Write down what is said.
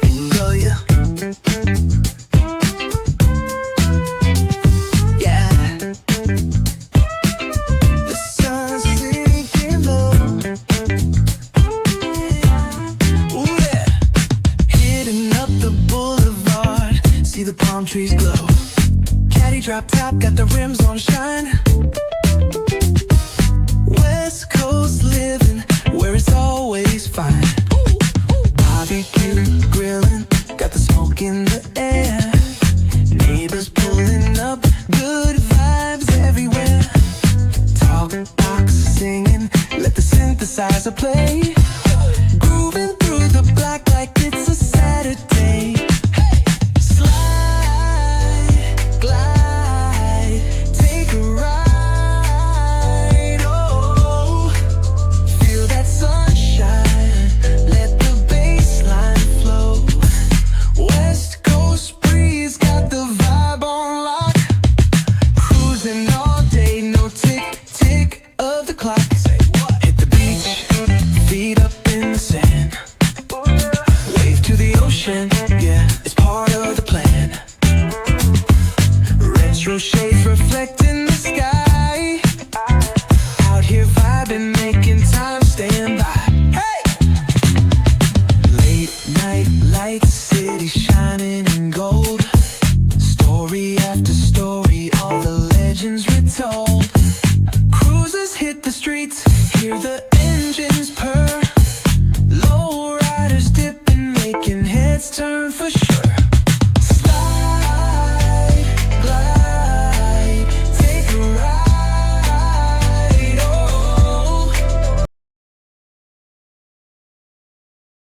Bingo, yeah. Yeah. The sun's sinking low. Ooh, yeah. Hitting up the boulevard, see the palm trees glow. Caddy drop top, got the rims on shine. West Coast living, where it's always fine. Barbecue grilling, got the smoke in the air. Neighbors pulling up, good vibes everywhere. Talk box singing, let the synthesizer play. Grooving through the block like it's a Saturday. Slide, glide, take a ride. Oh, feel that sunshine, let the bass line flow. West Coast breeze got the vibe on lock. Cruising all day, no tick, tick of the clock. Hit the beach, feet up in the sand. Wave to the ocean, yeah, it's part of the plan. Retro shades reflecting the sky. Out here vibing, making time stand by. Hey! Late night lights, city shining in gold. Story after story, all the legends retold. Cruisers hit the streets, hear the engines purr.